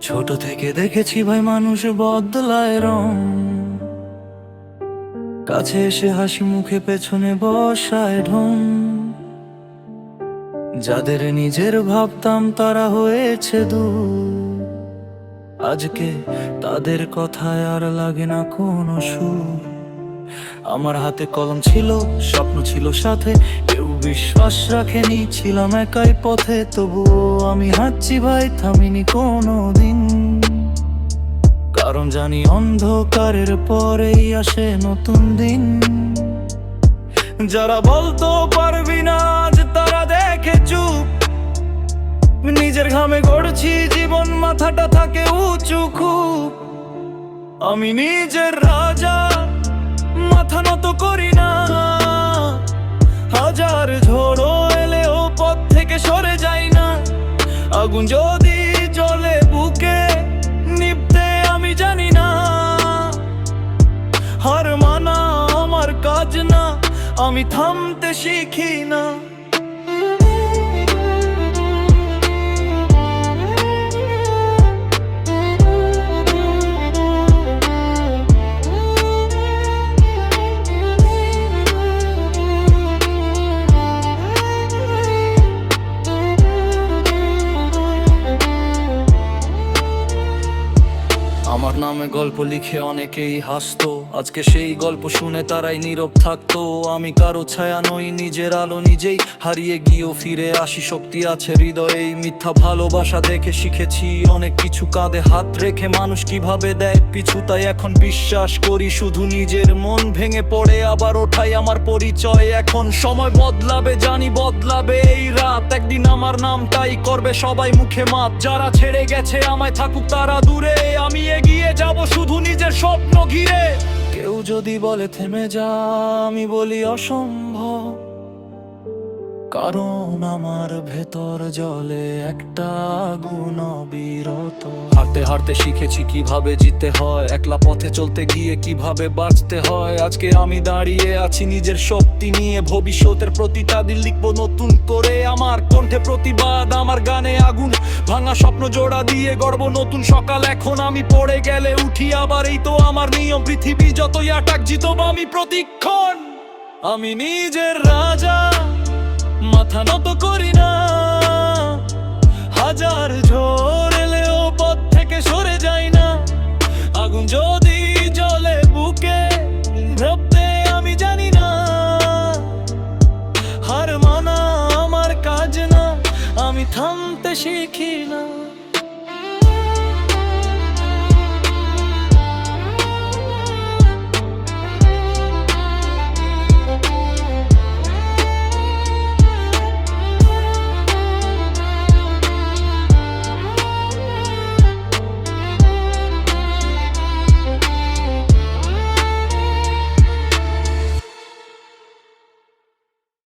ছোট থেকে দেখেছি ভাই মানুষ বদলায় রং, কাছে এসে হাসি মুখে পেছনে বসায় ঢং। যাদের নিজের ভাবতাম তারা হয়েছে দূর, আজকে তাদের কথায় আর লাগে না কোনো সুর। আমার হাতে কলম ছিল, স্বপ্ন ছিল সাথে, কেউ বিশ্বাস রাখেনি, ছিলাম একাই পথে। তবুও আমি হাঁটছি ভাই, থামিনি কোনো দিন, কারণ জানি অন্ধকারের পরেই আসে নতুন দিন। যারা বলতো পারবি না আজ তারা দেখে চুপ, নিজের ঘামে গড়ছি জীবন, মাথাটা থাকে উঁচু খুব। আমি নিজের রাজা, মাথা নত করি না, হাজার ঝড়ো এলেও পথ থেকে সরে যাই না। আগুন যদি জ্বলে বুকে, নিভতে আমি জানি না। হার মানা আমার কাজ না, আমি থামতে শিখি না। আমার নামে গল্প লিখে অনেকেই হাসতো, আজকে সেই গল্প শুনে তারাই নীরব থাকতো। আমি কারো ছায়া নই, নিজের আলো নিজেই হারিয়ে গিয়েও ফিরে আসি। শক্তি আছে হৃদয়ে, মিথ্যা ভালোবাসা দেখে শিখেছি অনেক কিছু। কাঁধে হাত রেখে মানুষ কিভাবে দেয় পিছু, তাই এখন বিশ্বাস করি শুধু নিজের মন। ভেঙে পড়ে আবার ওঠাই আমার পরিচয়। এখন সময় বদলাবে, জানি বদলাবে এই রাত। একদিন আমার নামটাই করবে সবাই মুখে মাত। যারা ছেড়ে গেছে আমায় থাকুক তারা দূরে, আমি এগিয়ে যাব শুধু নিজের স্বপ্ন ঘিরে। কেউ যদি বলে থেমে যা, আমি বলি অসম্ভব, কারণ আমার ভেতর জ্বলে একটা আগুন অবিরত। হাঁটতে হাঁটতে শিখেছি কিভাবে জিততে হয়, একলা পথে চলতে গিয়ে কিভাবে বাঁচতে হয়। আজকে আমি দাঁড়িয়ে আছি নিজের শক্তি নিয়ে, ভবিষ্যতের প্রতিটা দিন লিখবো নতুন করে। আমার কণ্ঠে প্রতিবাদ, আমার গানে আগুন, ভাঙা স্বপ্ন জোড়া দিয়ে গড়ব নতুন সকাল। এখন আমি পড়ে গেলে উঠি আবার, এই তো আমার নিয়ম। পৃথিবী যতই আটাক জিতব আমি প্রতিক্ষণ। আমি নিজের রাজা, মাথা নত করি না, হাজার ঝড় এলেও পথ থেকে সরে যাই না। আগুন যদি জ্বলে বুকে, ভাবতে আমি জানি না। হার মানা আমার কাজ না, আমি থামতে শিখি না।